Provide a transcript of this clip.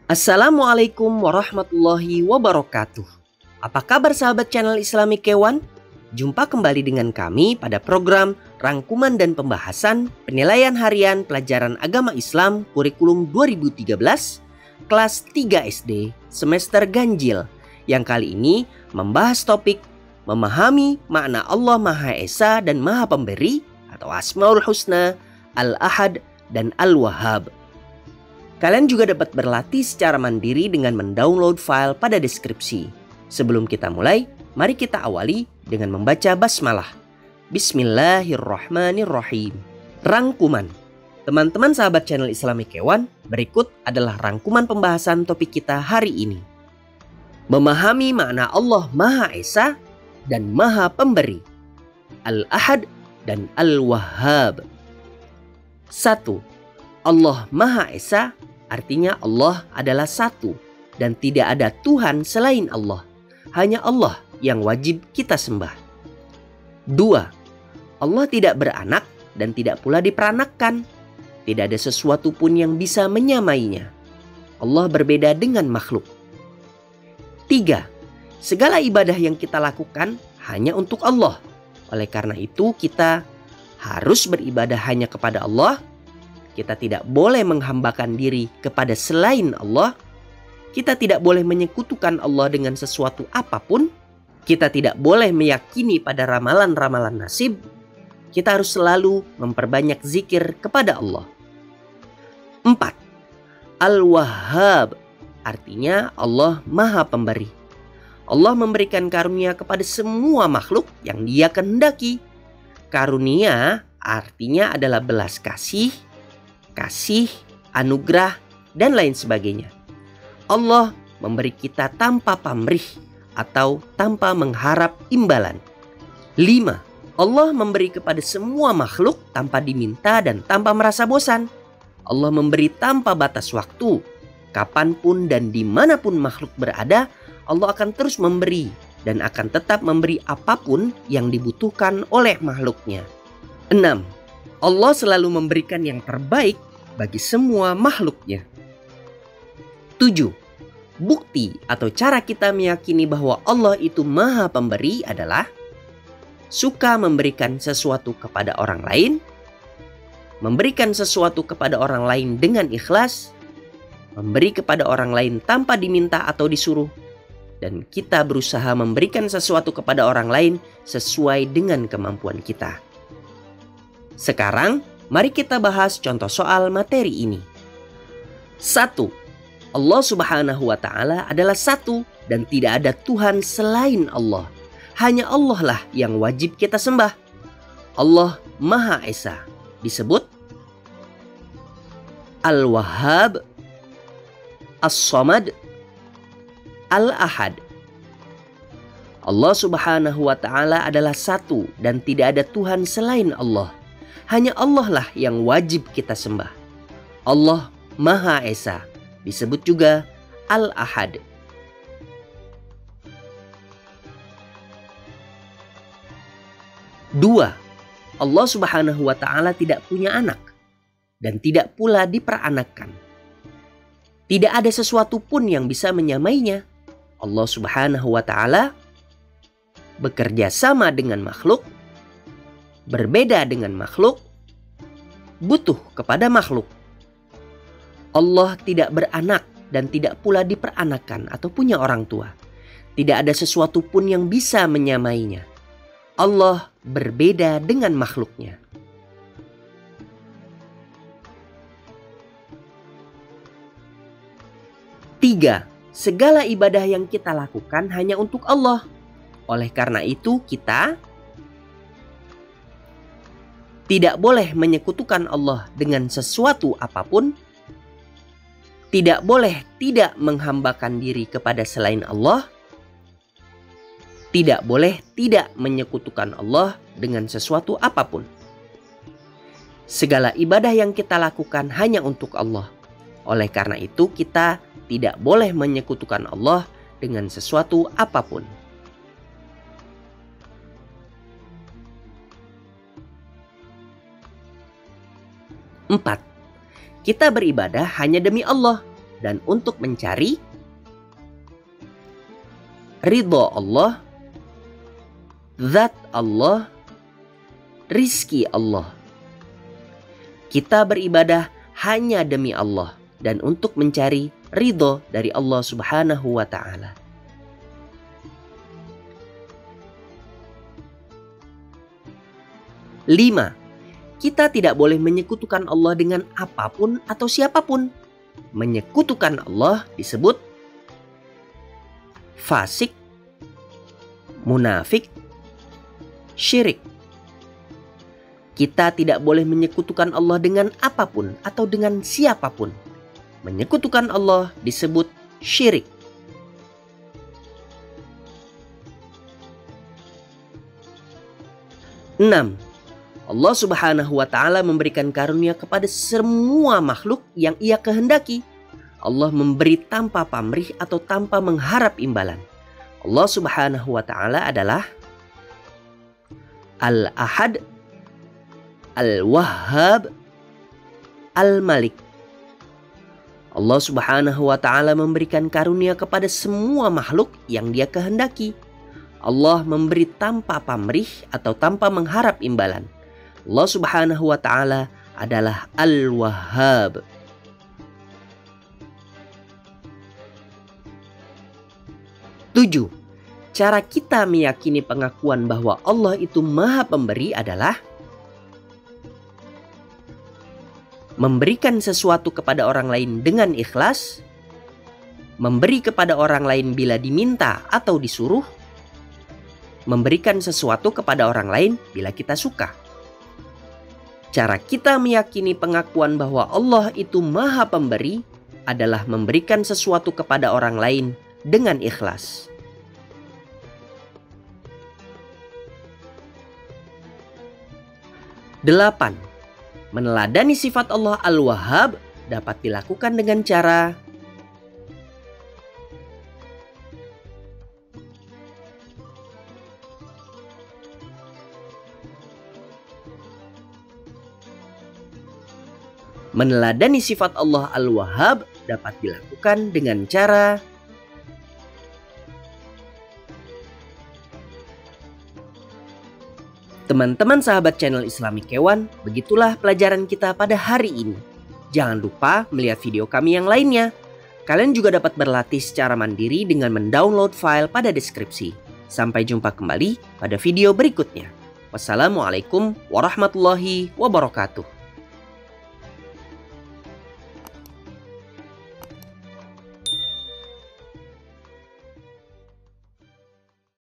Assalamualaikum warahmatullahi wabarakatuh. Apa kabar sahabat channel Islami Kewan? Jumpa kembali dengan kami pada program Rangkuman dan Pembahasan Penilaian Harian Pelajaran Agama Islam Kurikulum 2013 Kelas 3 SD Semester Ganjil, yang kali ini membahas topik memahami makna Allah Maha Esa dan Maha Pemberi atau Asmaul Husna, Al-Ahad, dan Al-Wahhab. Kalian juga dapat berlatih secara mandiri dengan mendownload file pada deskripsi. Sebelum kita mulai, mari kita awali dengan membaca basmalah. Bismillahirrahmanirrahim. Rangkuman. Teman-teman sahabat channel Islami Kewan, berikut adalah rangkuman pembahasan topik kita hari ini. Memahami makna Allah Maha Esa dan Maha Pemberi, Al-Ahad dan Al-Wahhab. 1. Allah Maha Esa artinya Allah adalah satu dan tidak ada Tuhan selain Allah. Hanya Allah yang wajib kita sembah. 2. Allah tidak beranak dan tidak pula diperanakkan. Tidak ada sesuatu pun yang bisa menyamainya. Allah berbeda dengan makhluk. 3. Segala ibadah yang kita lakukan hanya untuk Allah. Oleh karena itu kita harus beribadah hanya kepada Allah. Kita tidak boleh menghambakan diri kepada selain Allah. Kita tidak boleh menyekutukan Allah dengan sesuatu apapun. Kita tidak boleh meyakini pada ramalan-ramalan nasib. Kita harus selalu memperbanyak zikir kepada Allah. 4. Al-Wahhab artinya Allah Maha Pemberi. Allah memberikan karunia kepada semua makhluk yang Dia kehendaki. Karunia artinya adalah belas kasih, anugerah, dan lain sebagainya. Allah memberi kita tanpa pamrih atau tanpa mengharap imbalan. 5. Allah memberi kepada semua makhluk tanpa diminta dan tanpa merasa bosan. Allah memberi tanpa batas waktu. Kapanpun dan dimanapun makhluk berada, Allah akan terus memberi dan akan tetap memberi apapun yang dibutuhkan oleh makhluknya. 6. Allah selalu memberikan yang terbaik bagi semua makhluknya. 7. Bukti atau cara kita meyakini bahwa Allah itu Maha Pemberi adalah suka memberikan sesuatu kepada orang lain, memberikan sesuatu kepada orang lain dengan ikhlas, memberi kepada orang lain tanpa diminta atau disuruh, dan kita berusaha memberikan sesuatu kepada orang lain sesuai dengan kemampuan kita. Sekarang, mari kita bahas contoh soal materi ini. 1. Allah Subhanahu wa Ta'ala adalah satu dan tidak ada Tuhan selain Allah. Hanya Allah lah yang wajib kita sembah. Allah Maha Esa disebut Al-Wahhab, As-Samad, Al-Ahad. Allah Subhanahu wa Ta'ala adalah satu dan tidak ada Tuhan selain Allah. Hanya Allah lah yang wajib kita sembah. Allah Maha Esa disebut juga Al-Ahad. 2. Allah Subhanahu wa Ta'ala tidak punya anak dan tidak pula diperanakkan. Tidak ada sesuatu pun yang bisa menyamainya. Allah Subhanahu wa Ta'ala bekerja sama dengan makhluk, berbeda dengan makhluk, butuh kepada makhluk. Allah tidak beranak dan tidak pula diperanakan atau punya orang tua. Tidak ada sesuatu pun yang bisa menyamainya. Allah berbeda dengan makhluknya. 3. Segala ibadah yang kita lakukan hanya untuk Allah. Oleh karena itu kita tidak boleh menyekutukan Allah dengan sesuatu apapun. Tidak boleh tidak menghambakan diri kepada selain Allah. Tidak boleh tidak menyekutukan Allah dengan sesuatu apapun. Segala ibadah yang kita lakukan hanya untuk Allah. Oleh karena itu kita tidak boleh menyekutukan Allah dengan sesuatu apapun. 4. Kita beribadah hanya demi Allah. dan untuk mencari ridho Allah, zat Allah, rizki Allah. Kita beribadah hanya demi Allah dan untuk mencari ridho dari Allah Subhanahu wa Ta'ala. Lima, kita tidak boleh menyekutukan Allah dengan apapun atau siapapun. Menyekutukan Allah disebut fasik, munafik, syirik. Kita tidak boleh menyekutukan Allah dengan apapun atau dengan siapapun. Menyekutukan Allah disebut syirik. 6. Allah Subhanahu wa Ta'ala memberikan karunia kepada semua makhluk yang Ia kehendaki. Allah memberi tanpa pamrih atau tanpa mengharap imbalan. Allah Subhanahu wa Ta'ala adalah Al-Ahad, Al-Wahhab, Al-Malik. Allah Subhanahu wa Ta'ala memberikan karunia kepada semua makhluk yang Dia kehendaki. Allah memberi tanpa pamrih atau tanpa mengharap imbalan. Allah Subhanahu wa Ta'ala adalah Al-Wahhab. Tujuh, cara kita meyakini pengakuan bahwa Allah itu Maha Pemberi adalah memberikan sesuatu kepada orang lain dengan ikhlas, memberi kepada orang lain bila diminta atau disuruh, memberikan sesuatu kepada orang lain bila kita suka. Cara kita meyakini pengakuan bahwa Allah itu Maha Pemberi adalah memberikan sesuatu kepada orang lain dengan ikhlas. 8. Meneladani sifat Allah Al-Wahhab dapat dilakukan dengan cara meneladani sifat Allah Al-Wahhab dapat dilakukan dengan cara teman-teman sahabat channel Islamic Kewan, begitulah pelajaran kita pada hari ini. Jangan lupa melihat video kami yang lainnya. Kalian juga dapat berlatih secara mandiri dengan mendownload file pada deskripsi. Sampai jumpa kembali pada video berikutnya. Wassalamualaikum warahmatullahi wabarakatuh.